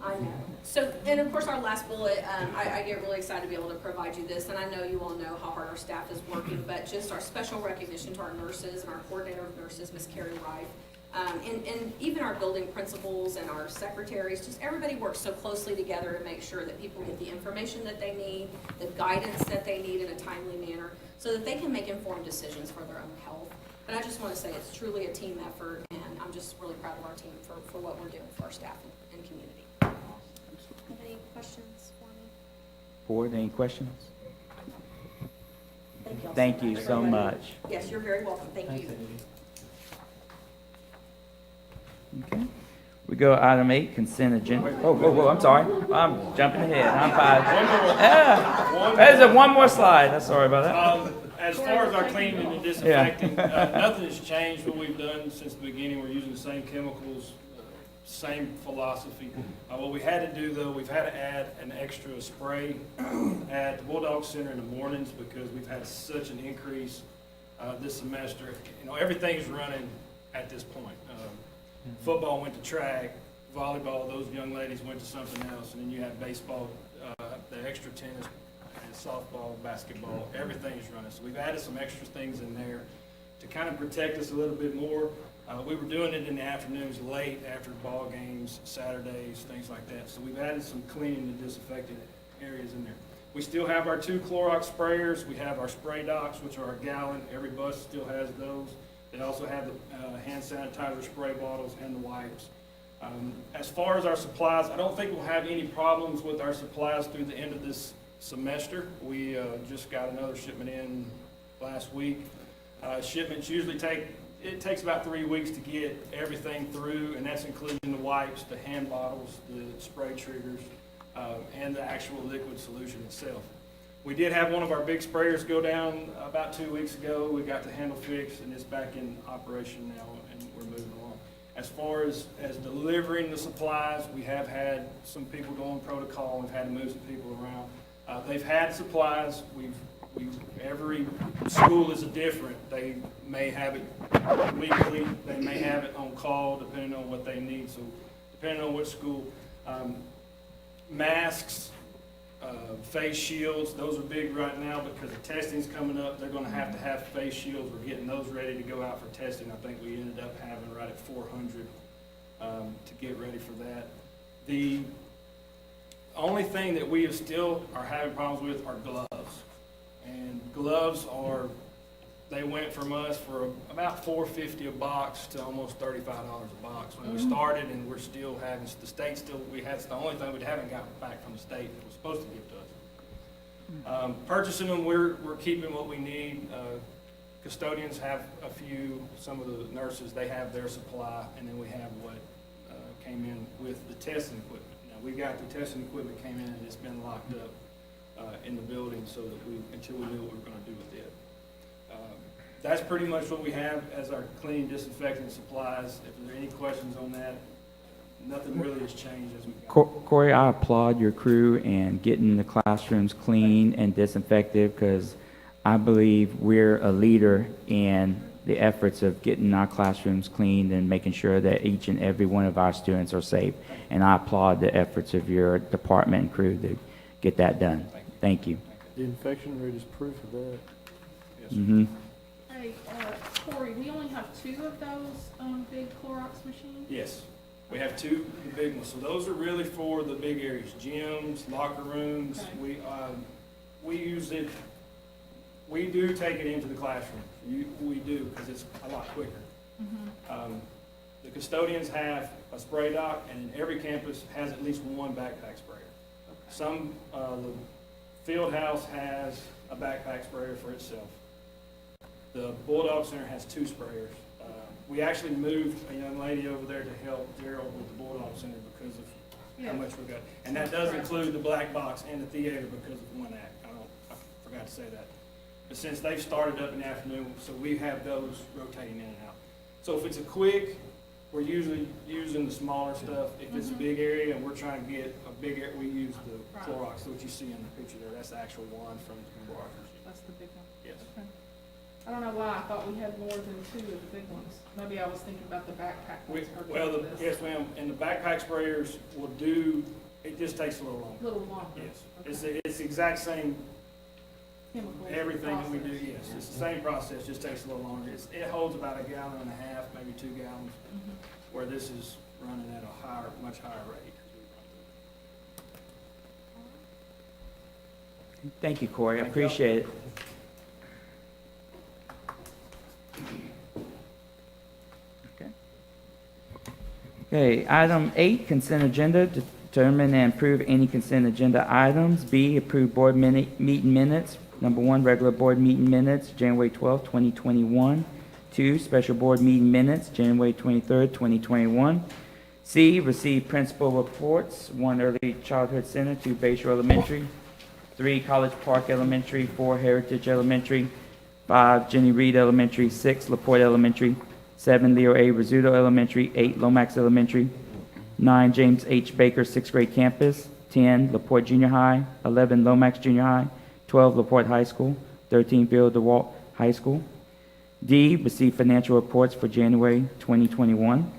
I know. So, and of course, our last bullet, I get really excited to be able to provide you this, and I know you all know how hard our staff is working, but just our special recognition to our nurses and our coordinator of nurses, Ms. Carrie Wright, and even our building principals and our secretaries, just everybody works so closely together to make sure that people get the information that they need, the guidance that they need in a timely manner, so that they can make informed decisions for their own health. But I just want to say it's truly a team effort, and I'm just really proud of our team for what we're doing for our staff and community. Have any questions for me? Board, any questions? Thank you all Thank you so much. Yes, you're very welcome. Thank you. Okay. We go to item 8, consent agenda. Oh, I'm sorry. I'm jumping ahead. I'm fine. There's one more slide. I'm sorry about that. As far as our cleaning and disinfecting, nothing has changed what we've done since the beginning. We're using the same chemicals, same philosophy. What we had to do, though, we've had to add an extra spray at the Bulldog Center in the mornings, because we've had such an increase this semester. Everything's running at this point. Football went to track, volleyball, those young ladies went to something else, and then you have baseball, the extra tennis, and softball, basketball, everything's running. So we've added some extra things in there to kind of protect us a little bit more. We were doing it in the afternoons late after ball games, Saturdays, things like that. So we've added some cleaning and disinfecting areas in there. We still have our 2 Clorox sprayers. We have our spray docks, which are a gallon. Every bus still has those. They also have the hand sanitizer spray bottles and the wipes. As far as our supplies, I don't think we'll have any problems with our supplies through the end of this semester. We just got another shipment in last week. Shipments usually takes about 3 weeks to get everything through, and that's including the wipes, the hand bottles, the spray triggers, and the actual liquid solution itself. We did have one of our big sprayers go down about 2 weeks ago. We got the handle fixed, and it's back in operation now, and we're moving along. As far as delivering the supplies, we have had some people go on protocol. We've had to move some people around. They've had supplies. Every school is different. They may have it weekly. They may have it on call, depending on what they need. So depending on which school, masks, face shields, those are big right now because the testing's coming up. They're going to have face shields. We're getting those ready to go out for testing. I think we ended up having right at 400 to get ready for that. The only thing that we still are having problems with are gloves. And gloves they went from us for about $4.50 a box to almost $35 a box when we started, and we're still having, the state still, that's the only thing we haven't gotten back from the state that was supposed to give to us. Purchasing them, we're keeping what we need. Custodians have a few, some of the nurses, they have their supply, and then we have what came in with the testing equipment. Now, we got the testing equipment came in, and it's been locked up in the building so that until we knew what we were going to do with it. That's pretty much what we have as our cleaning, disinfecting supplies. If there are any questions on that, nothing really has changed as we go. Corey, I applaud your crew in getting the classrooms clean and disinfected because I believe we're a leader in the efforts of getting our classrooms cleaned and making sure that each and every one of our students are safe. And I applaud the efforts of your department and crew to get that done. Thank you. The infection rate is proof of that. Yes, Mm-hmm. Hey, Corey, we only have 2 of those big Clorox machines? Yes, we have 2 the big ones. So those are really for the big areas, gyms, locker rooms. Okay. We use it. We do take it into the classroom. We do because it's a lot quicker. Mm-hmm. The custodians have a spray dock, and every campus has at least one backpack sprayer. Okay. Some the field house has a backpack sprayer for itself. The Bulldog Center has 2 sprayers. We actually moved a young lady over there to help Gerald with the Bulldog Center because of how much we got. And that does include the black box and the theater because of one act. I forgot to say that. But since they've started up in the afternoon, so we have those rotating in and out. So if it's a quick, we're usually using the smaller stuff. If it's a big area and we're trying to get a big area, we use the Clorox. So what you see in the picture there, that's the actual one from the Clorox machine. That's the big one? Yes. Okay. I don't know why I thought we had more than 2 of the big ones. Maybe I was thinking about the backpack ones. Yes, ma'am, and the backpack sprayers will do, it just takes a little longer. A little longer. Yes, Okay. it's the exact same, Chemical everything that we do, process. yes. It's the same process, just takes a little longer. It holds about 1.5 gallons, maybe 2 gallons, where this is running at a much higher rate. Thank you, Corey. I appreciate it. Okay, item 8, consent agenda. Determine and approve any consent agenda items. B, approve board meeting minutes. Number 1, regular board meeting minutes, January 12, 2021. 2, special board meeting minutes, January 23, 2021. C, receive principal reports. 1, Early Childhood Center, 2, Bayshore Elementary. 3, College Park Elementary. 4, Heritage Elementary. 5, Jenny Reed Elementary. 6, Laporte Elementary. 7, Leo A. Rizzuto Elementary. 8, Lomax Elementary. 9, James H. Baker 6th grade campus. 10, Laporte Junior High. 11, Lomax Junior High. 12, Laporte High School. 13, Bill DeWalt High School. D, receive financial reports for January 2021.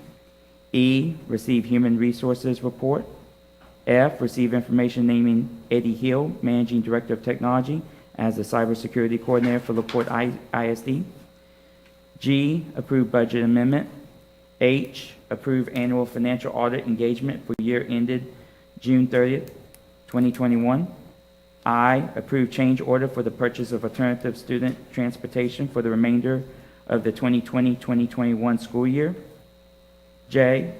E, receive human resources report. F, receive information naming Eddie Hill, Managing Director of Technology, as the Cybersecurity Coordinator for Laporte ISD. G, approve budget amendment. H, approve annual financial audit engagement for year ended June 30th, 2021. I, approve change order for the purchase of alternative student transportation for the remainder of the 2020-2021 school year. J,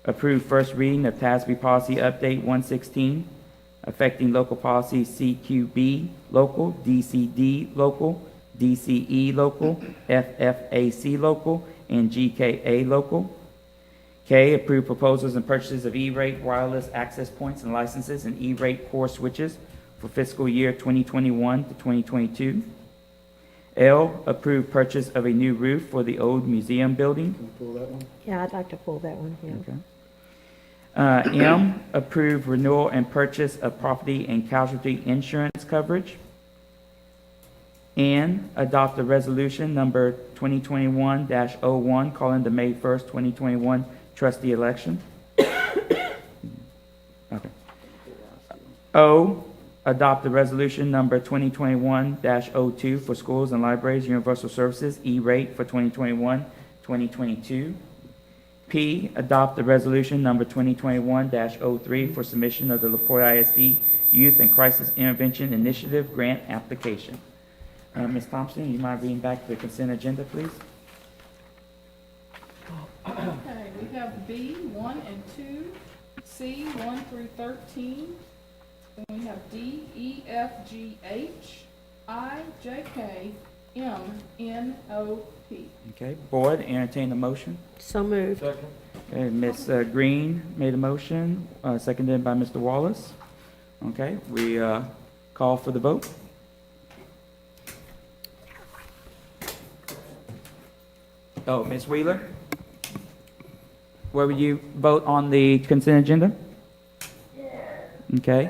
approve first reading of TASB Policy Update 116, affecting local policies CQB local, DCD local, DCE local, FFAC local, and GKA local. K, approve proposals and purchases of E-rate wireless access points and licenses and E-rate core switches for fiscal year 2021 to 2022. L, approve purchase of a new roof for the old museum building. Can we pull that one? Yeah, I'd like to pull that one, yeah. Okay. M, approve renewal and purchase of property and casualty insurance coverage. N, adopt a resolution number 2021-01 calling the May 1st, 2021 trustee election. Okay. O, adopt a resolution number 2021-02 for schools and libraries universal services E-rate for 2021-2022. P, adopt the resolution number 2021-03 for submission of the Laporte ISD Youth and Crisis Intervention Initiative grant application. Ms. Thompson, you mind reading back the consent agenda, please? Okay, we have B, 1 and 2, C, 1 through 13, then we have D, E, F, G, H, I, J, K, M, N, O, P. Okay, board, entertain a motion. So moved. Second. Okay, Ms. Green made a motion, seconded by Mr. Wallace. Okay, we call for the vote. Oh, Ms. Wheeler? Where would you vote on the consent agenda? Okay.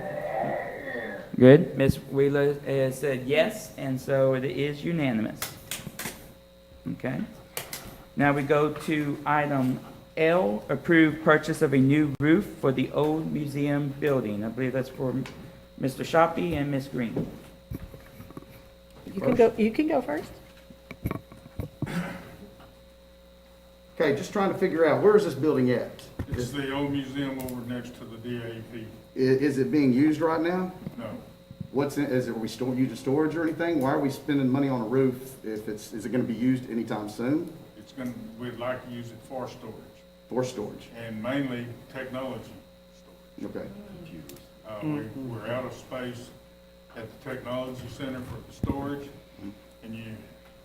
Good. Ms. Wheeler has said yes, and so it is unanimous. Okay. Now we go to item L, approve purchase of a new roof for the old museum building. I believe that's for Mr. Shoppy and Ms. Green. You can go first. Okay, just trying to figure out, where is this building at? It's the old museum over next to the DAP. Is it being used right now? No. What's in, is it, are we using storage or anything? Why are we spending money on a roof if is it gonna be used anytime soon? We'd like to use it for storage, For storage? and mainly technology storage. Okay. We're out of space at the technology center for the storage, and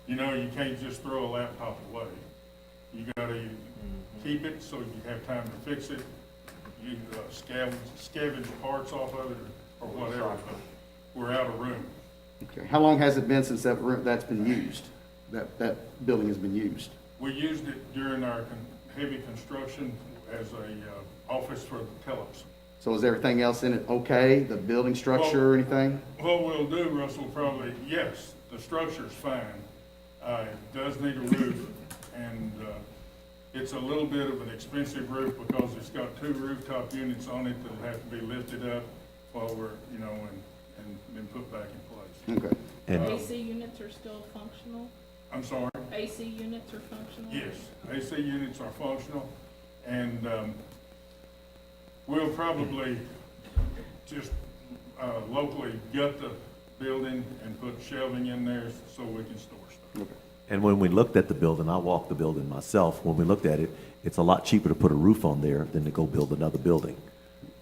you know, you can't just throw a laptop away. You gotta keep it so you have time to fix it. You scavenge parts off of it or whatever, but we're out of room. Okay. How long has it been since that's been used? That building has been used? We used it during our heavy construction as a office for the teleps. So is everything else in it okay? The building structure or anything? What we'll do, Russell, probably, yes, the structure's fine. It does need a roof, and it's a little bit of an expensive roof because it's got 2 rooftop units on it that'll have to be lifted up while we're, you know, and then put back in place. Okay. And AC units are still functional? I'm sorry? AC units are functional? Yes, AC units are functional, and we'll probably just locally gut the building and put shelving in there so we can store stuff. Okay. And when we looked at the building, I walked the building myself, when we looked at it, it's a lot cheaper to put a roof on there than to go build another building,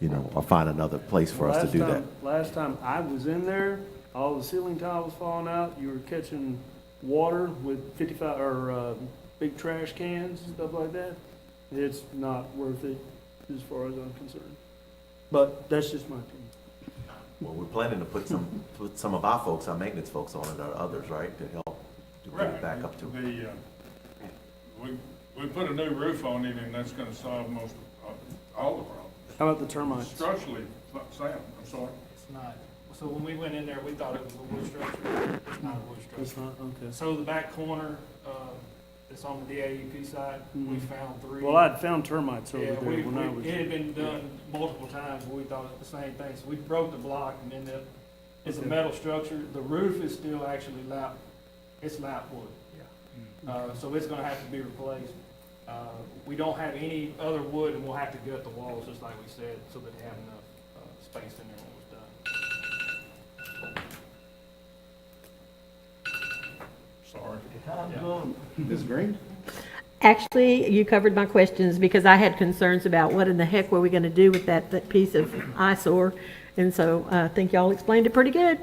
you know, or find another place for us to do that. Last time I was in there, all the ceiling tile was falling out, you were catching water with 55, or big trash cans and stuff like that. It's not worth it as far as I'm concerned. But that's just my opinion. Well, we're planning to put some of our folks, our maintenance folks on it, or others, right, to help to bring it back up to. We put a new roof on it, and that's gonna solve most of all the problems. How about the termites? Structurally sound, I'm sorry. It's not. So when we went in there, we thought it was a wood structure. It's not a wood It's structure. not, okay. So the back corner, that's on the DAEP side, we found 3. Well, I'd found termites over Yeah, there when I was. it had been done multiple times, but we thought it was the same thing. So we broke the block, and then it's a metal structure. The roof is still actually it's lap wood. So it's gonna have to be replaced. We don't have any other wood, and we'll have to gut the walls, just like we said, so that they have enough space in there when it's done. Sorry. Ms. Green? Actually, you covered my questions because I had concerns about what in the heck were we going to do with that piece of eyesore. And so I think y'all explained it pretty good.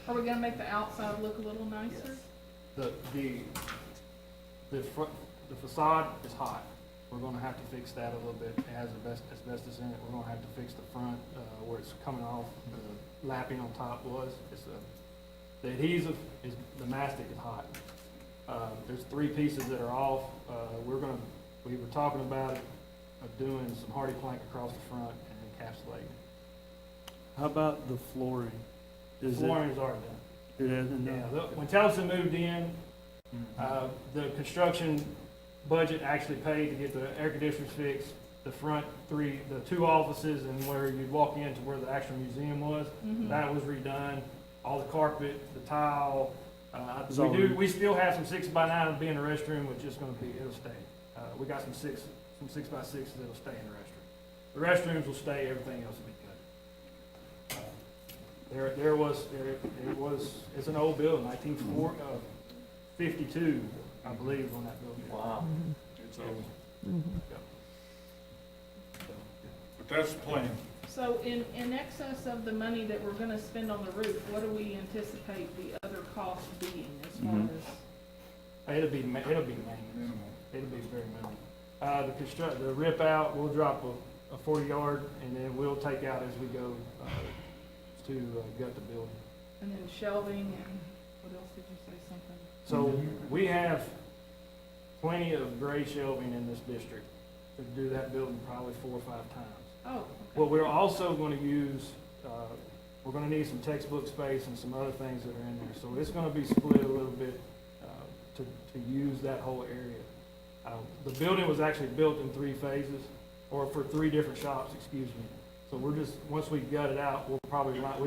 Are we gonna make the outside look a little nicer? The facade is hot. we're gonna have to fix that a little bit. It has asbestos in it. We're gonna have to fix the front, where it's coming off, the lapping on top was. The adhesive is, the mastic is hot. There's 3 pieces that are off. We were talking about doing some hardy plank across the front and encapsulating. How about the flooring? The Is flooring is already done. it hasn't done? Yeah, when Tellison moved in, the construction budget actually paid to get the air conditioners fixed, the front 3, the 2 offices and where you'd walk into where the actual museum was, that was redone. All the carpet, the tile, we still have some 6x9 will be in the restroom, which is gonna be, it'll stay. We got some 6x6s that'll stay in the restroom. The restrooms will stay, everything else will be good. It's an old building, 1952, I believe, when that building. Wow. It's old. But that's the plan. So in excess of the money that we're gonna spend on the roof, what do we anticipate the other costs being as far as? It'll be minimal. It'll be very minimal. The rip out, we'll drop a 40-yard, and then we'll take out as we go to gut the building. And then shelving and what else did you say, something? So we have plenty of gray shelving in this district to do that building probably 4 or 5 times. Oh, okay. What we're also going to use, we're going to need some textbook space and some other things that are in there. So it's going to be split a little bit to use that whole area. The building was actually built in 3 phases, or for 3 different shops, excuse me. So we're just, once we gut it out, we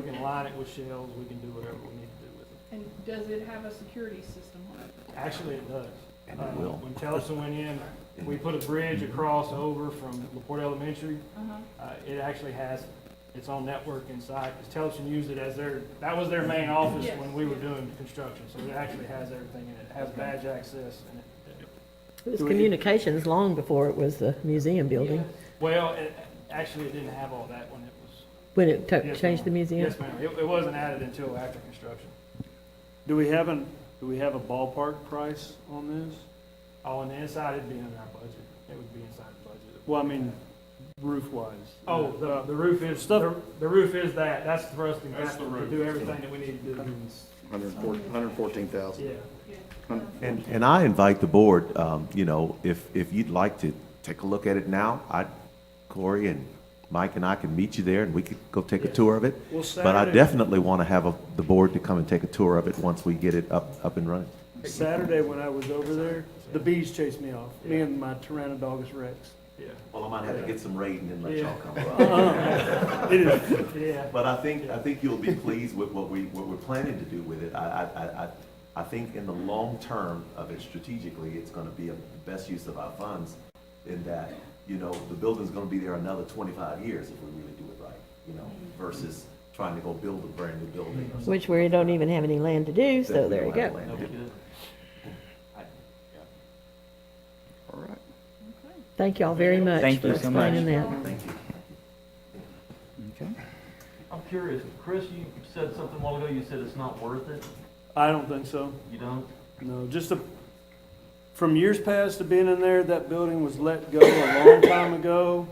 can line it with shelves, we can do whatever we need to do with it. And does it have a security system on it? Actually, it does. And it will. When Tellison went in, we put a bridge across over from Laporte Elementary. It actually has its own network inside, because Tellison used it as that was their main office when we were doing construction. So it actually has everything in it. It has badge access in it. It was communications long before it was the museum building, Well, actually, it didn't have all that when it was. when it Yes, changed the ma'am. museum. Yes, ma'am. It wasn't added until after construction. Do we have a ballpark price on this? Oh, on the inside, it'd be in our budget. It would be inside the budget. Well, I mean, roof-wise. Oh, the roof is, Stuff- the roof is that. That's for us That's the to roof. do everything that we need to do. 114,000. Yeah. And I invite the board, if you'd like to take a look at it now, Corey and Mike and I can meet you there and we could go take a tour of it. Well, But I Saturday- definitely want to have the board to come and take a tour of it once we get it up and running. Saturday when I was over there, the bees chased me off, me and my Tyrannodogus Rex. Yeah. Well, I might have to get some rain and let y'all come. It is, Yeah. But I think you'll be pleased with what we're planning to do with it. I think in the long term of it strategically, it's gonna be the best use of our funds in that, the building's gonna be there another 25 years if we really do it right, versus trying to go build a brand new building or something. Which we don't even have any land to do, that so we there you don't have go. land That'll to be do. good. All right. Thank y'all very much Thank for you so much. explaining that. Thank you. Okay. I'm curious, Chris, you said something a while ago, you said it's not worth it. I don't think so. You don't? No, from years past of being in there, that building was let go a long time ago.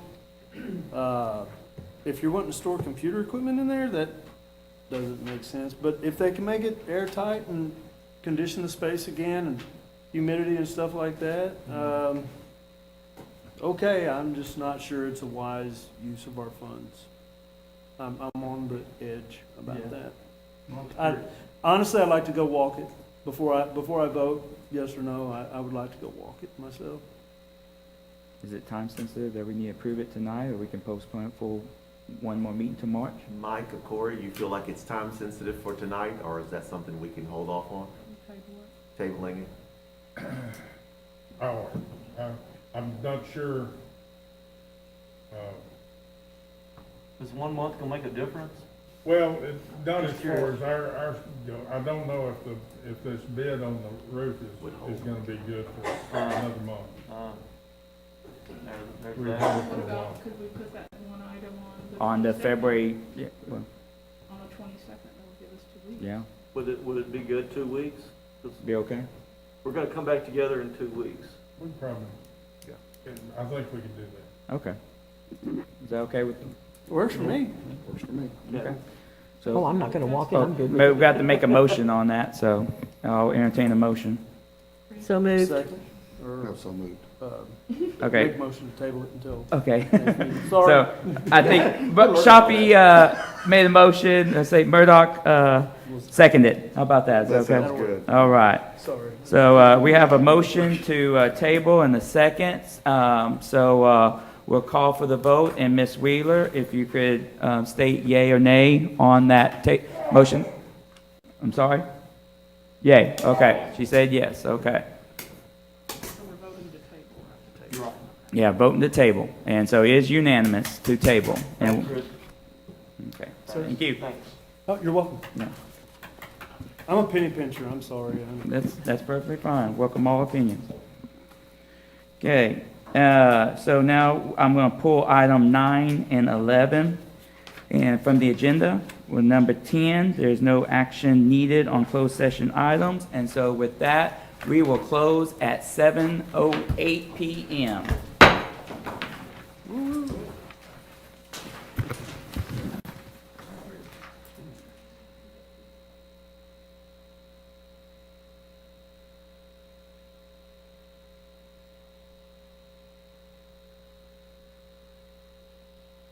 If you're wanting to store computer equipment in there, that doesn't make sense. But if they can make it airtight and condition the space again and humidity and stuff like that, okay, I'm just not sure it's a wise use of our funds. I'm on the edge about Yeah. that. Honestly, I'd like to go walk it before I vote, yes or no. I would like to go walk it myself. Is it time sensitive that we need to approve it tonight, or we can postpone it for one more meeting to March? Mike or Corey, you feel like it's time sensitive for tonight, or is that something we can hold off on, tabling it? Oh, I'm not sure. Is 1 month gonna make a difference? Well, not as Just far curious. as our, I don't know if this bid on the roof Would is hold. gonna be good for another month. There's We've that. had it What for a while. about, could we put that one item On the 22nd? February, yeah, well, On the 22nd, that would give us 2 weeks. yeah, Would it be good 2 weeks? 'Cause be okay? we're gonna come back together in 2 weeks. We probably, And I think we can do that. Okay. Is that okay with them? Works for me. Works for me. Okay. Oh, So, I'm not gonna walk in, oh, I'm good with we've got to make a motion on that, so I'll entertain a motion. it. So moved. Second, or, No, so moved. Okay. make motion to table it until. Okay. Sorry. So, I think, but Shoppy, made a motion, let's say Murdoch, seconded. How about that? Is that That okay? sounds good. All right. Sorry. So, we have a motion to, table and a second. We'll call for the vote, and Ms. Wheeler, if you could, state yay or nay on that motion. I'm sorry? Yay, okay. She said yes, okay. Yeah, voting to table, and so it is unanimous to table. And okay, thank you. Oh, you're welcome. Yeah. I'm a penny pincher, I'm sorry. That's perfectly fine. Welcome all opinions. Okay, so now I'm going to pull item 9 and 11, and from the agenda. With number 10, there's no action needed on closed session items, and so with that, we will close at 7:08 p.m.